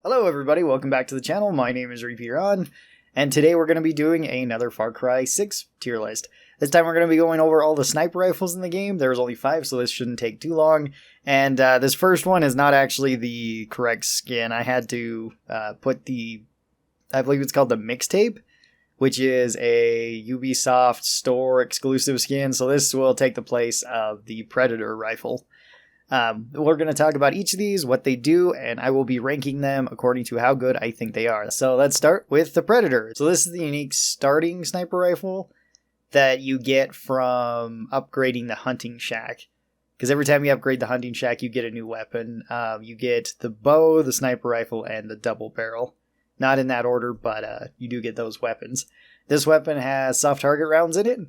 Hello everybody, welcome back to the channel. My name is Ron, and today we're going to be doing another Far Cry 6 tier list. This time we're going to be going over all the sniper rifles in the game. There's only 5, so this shouldn't take too long. And this first one is not actually the correct skin. I had to put I believe it's called the mixtape, which is a Ubisoft store exclusive skin. So this will take the place of the Predator rifle. We're going to talk about each of these, what they do, and I will be ranking them according to how good I think they are. So let's start with the Predator. So this is the unique starting sniper rifle that you get from upgrading the hunting shack. Because every time you upgrade the hunting shack, you get a new weapon. You get the bow, the sniper rifle, and the double barrel. Not in that order, but you do get those weapons. This weapon has soft target rounds in it,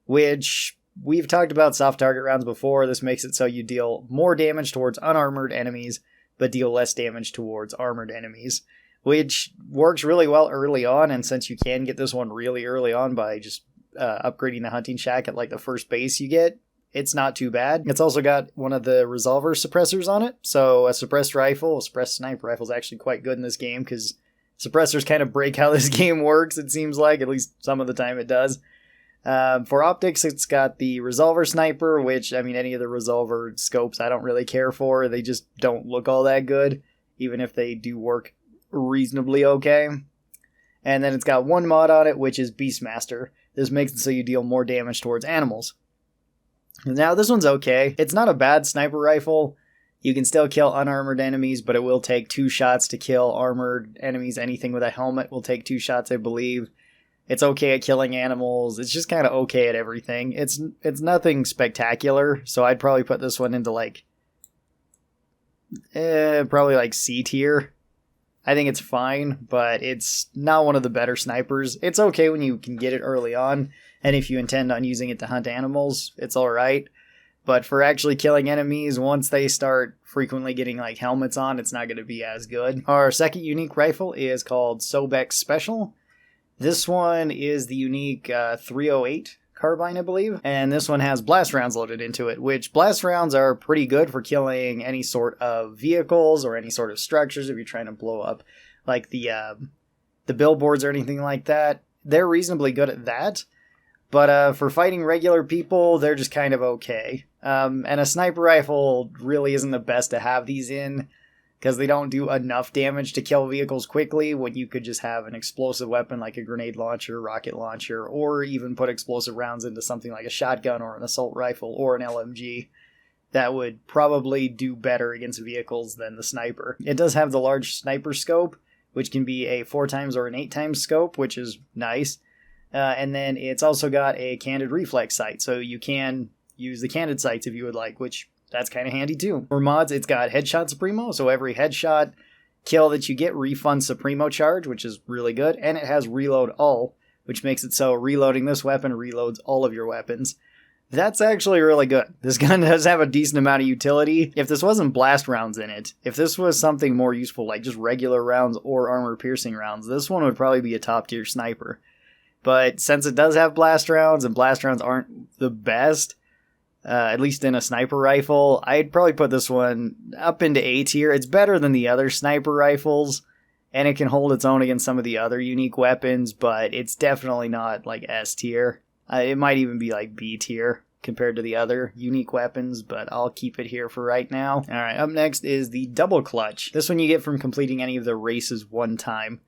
which we've talked about soft target rounds before. This makes it so you deal more damage towards unarmored enemies, but deal less damage towards armored enemies, which works really well early on. And since you can get this one really early on by just upgrading the hunting shack at like the first base you get, it's not too bad. It's also got one of the revolver suppressors on it. So a suppressed sniper rifle is actually quite good in this game because suppressors kind of break how this game works, it seems like. At least some of the time it does. For optics, it's got the revolver sniper, which, I mean, any of the revolver scopes I don't really care for. They just don't look all that good, even if they do work reasonably okay. And then it's got one mod on it, which is Beastmaster. This makes it so you deal more damage towards animals. Now, this one's okay. It's not a bad sniper rifle. You can still kill unarmored enemies, but it will take 2 shots to kill armored enemies. Anything with a helmet will take 2 shots, I believe. It's okay at killing animals. It's just kind of okay at everything. It's nothing spectacular, so I'd probably put this one into probably like C tier. I think it's fine, but it's not one of the better snipers. It's okay when you can get it early on, and if you intend on using it to hunt animals, it's alright. But for actually killing enemies, once they start frequently getting like helmets on, it's not going to be as good. Our second unique rifle is called Sobex Special. This one is the unique 308 carbine, I believe. And this one has blast rounds loaded into it, which blast rounds are pretty good for killing any sort of vehicles or any sort of structures if you're trying to blow up like the billboards or anything like that. They're reasonably good at that. But for fighting regular people, they're just kind of okay. And a sniper rifle really isn't the best to have these in, because they don't do enough damage to kill vehicles quickly when you could just have an explosive weapon like a grenade launcher, rocket launcher, or even put explosive rounds into something like a shotgun or an assault rifle or an LMG. That would probably do better against vehicles than the sniper. It does have the large sniper scope, which can be a 4x or an 8x scope, which is nice. And then it's also got a candid reflex sight, so you can use the candid sights if you would like, which that's kind of handy too. For mods, it's got Headshot Supremo, so every headshot kill that you get refunds Supremo charge, which is really good. And it has Reload All, which makes it so reloading this weapon reloads all of your weapons. That's actually really good. This gun does have a decent amount of utility. If this wasn't blast rounds in it, if this was something more useful like just regular rounds or armor-piercing rounds, this one would probably be a top-tier sniper. But since it does have blast rounds, and blast rounds aren't the best, at least in a sniper rifle, I'd probably put this one up into A tier. It's better than the other sniper rifles, and it can hold its own against some of the other unique weapons, but it's definitely not like S tier. It might even be like B tier compared to the other unique weapons, but I'll keep it here for right now. Alright, up next is the Double Clutch. This one you get from completing any of the races one time.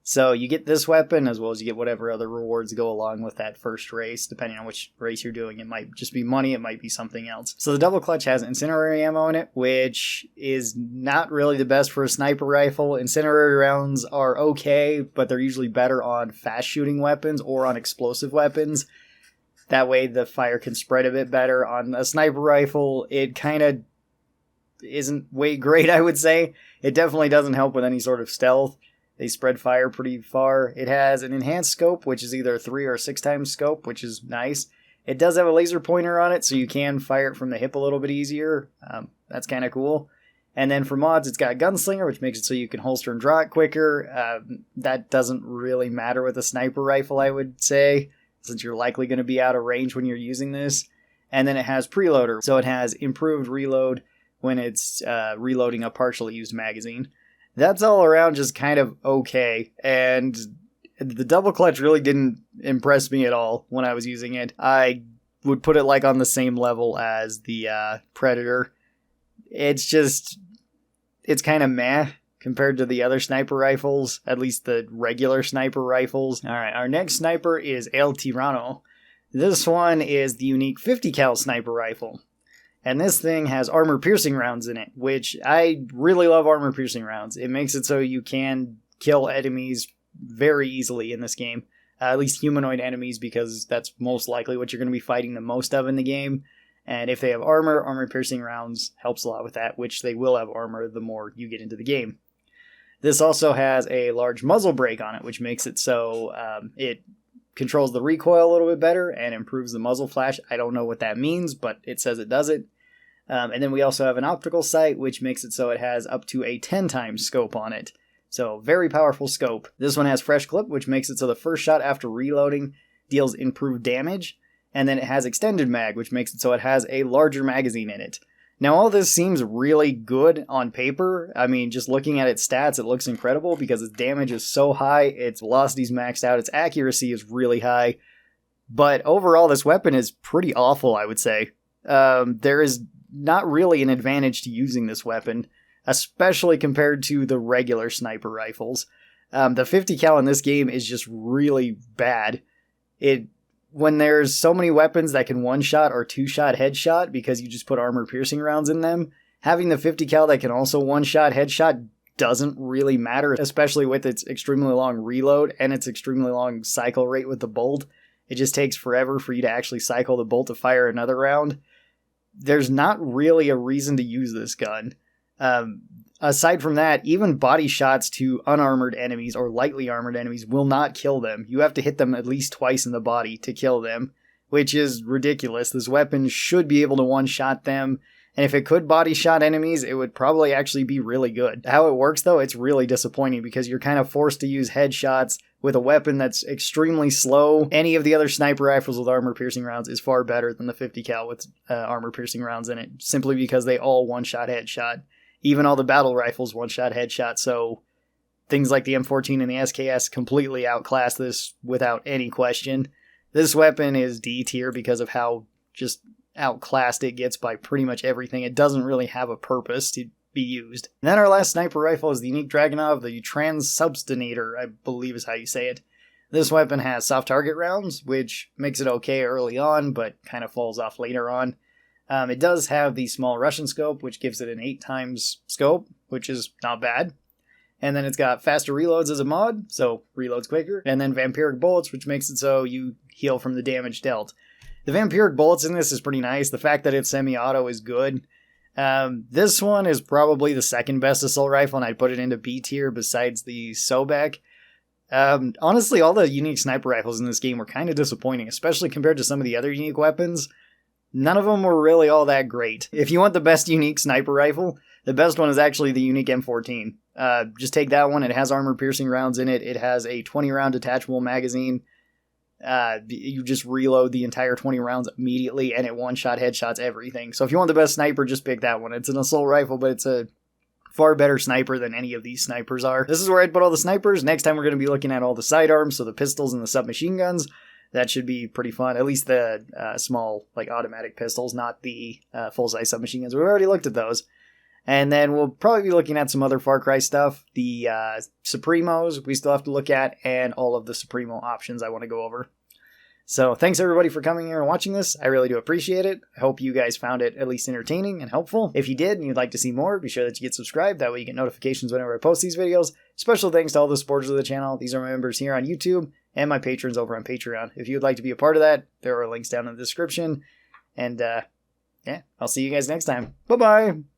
So you get this weapon as well as you get whatever other rewards go along with that first race, depending on which race you're doing. It might just be money, it might be something else. So the Double Clutch has incendiary ammo in it, which is not really the best for a sniper rifle. Incendiary rounds are okay, but they're usually better on fast shooting weapons or on explosive weapons. That way the fire can spread a bit better. On a sniper rifle, it kind of isn't way great, I would say. It definitely doesn't help with any sort of stealth. They spread fire pretty far. It has an enhanced scope, which is either a 3 or 6x scope, which is nice. It does have a laser pointer on it, so you can fire it from the hip a little bit easier. That's kind of cool. And then for mods, it's got a gunslinger, which makes it so you can holster and draw it quicker. That doesn't really matter with a sniper rifle, I would say, since you're likely going to be out of range when you're using this. And then it has preloader, so it has improved reload when it's reloading a partially used magazine. That's all around just kind of okay, and the double clutch really didn't impress me at all when I was using it. I would put it like on the same level as the Predator. It's kind of meh compared to the other sniper rifles, at least the regular sniper rifles. Alright, our next sniper is El Tirano. This one is the unique 50 cal sniper rifle. And this thing has armor-piercing rounds in it, which I really love armor-piercing rounds. It makes it so you can kill enemies very easily in this game. At least humanoid enemies, because that's most likely what you're going to be fighting the most of in the game. And if they have armor-piercing rounds helps a lot with that, which they will have armor the more you get into the game. This also has a large muzzle brake on it, which makes it so it controls the recoil a little bit better and improves the muzzle flash. I don't know what that means, but it says it does it. And then we also have an optical sight, which makes it so it has up to a 10 times scope on it. So very powerful scope. This one has fresh clip, which makes it so the first shot after reloading deals improved damage. And then it has extended mag, which makes it so it has a larger magazine in it. Now all this seems really good on paper. I mean, just looking at its stats, it looks incredible because its damage is so high, its velocity is maxed out, its accuracy is really high. But overall, this weapon is pretty awful, I would say. There is not really an advantage to using this weapon, especially compared to the regular sniper rifles. The 50 cal in this game is just really bad. When there's so many weapons that can one-shot or two-shot headshot because you just put armor-piercing rounds in them, having the 50 cal that can also one-shot headshot doesn't really matter, especially with its extremely long reload and its extremely long cycle rate with the bolt. It just takes forever for you to actually cycle the bolt to fire another round. There's not really a reason to use this gun. Aside from that, even body shots to unarmored enemies or lightly armored enemies will not kill them. You have to hit them at least twice in the body to kill them, which is ridiculous. This weapon should be able to one-shot them, and if it could body shot enemies, it would probably actually be really good. How it works, though, it's really disappointing because you're kind of forced to use headshots with a weapon that's extremely slow. Any of the other sniper rifles with armor-piercing rounds is far better than the 50 cal with armor-piercing rounds in it, simply because they all one-shot headshot. Even all the battle rifles one-shot headshot, so things like the M14 and the SKS completely outclass this without any question. This weapon is D tier because of how just outclassed it gets by pretty much everything. It doesn't really have a purpose to be used. And then our last sniper rifle is the unique Dragunov, the Transsubstinator, I believe is how you say it. This weapon has soft target rounds, which makes it okay early on, but kind of falls off later on. It does have the small Russian scope, which gives it an 8 times scope, which is not bad. And then it's got faster reloads as a mod, so reloads quicker. And then vampiric bullets, which makes it so you heal from the damage dealt. The vampiric bullets in this is pretty nice. The fact that it's semi-auto is good. This one is probably the second best assault rifle, and I'd put it into B tier besides the Sobex. Honestly, all the unique sniper rifles in this game were kind of disappointing, especially compared to some of the other unique weapons. None of them were really all that great. If you want the best unique sniper rifle, the best one is actually the unique M14. Just take that one. It has armor-piercing rounds in it. It has a 20-round detachable magazine. You just reload the entire 20 rounds immediately, and it one-shot headshots everything. So if you want the best sniper, just pick that one. It's an assault rifle, but it's a far better sniper than any of these snipers are. This is where I'd put all the snipers. Next time we're going to be looking at all the sidearms, so the pistols and the submachine guns. That should be pretty fun. At least the small, like, automatic pistols, not the full-size submachine guns. We've already looked at those. And then we'll probably be looking at some other Far Cry stuff. The Supremos we still have to look at, and all of the Supremo options I want to go over. So thanks everybody for coming here and watching this. I really do appreciate it. I hope you guys found it at least entertaining and helpful. If you did and you'd like to see more, be sure that you get subscribed. That way you get notifications whenever I post these videos. Special thanks to all the supporters of the channel. These are my members here on YouTube and my patrons over on Patreon. If you would like to be a part of that, there are links down in the description. And yeah, I'll see you guys next time. Bye-bye!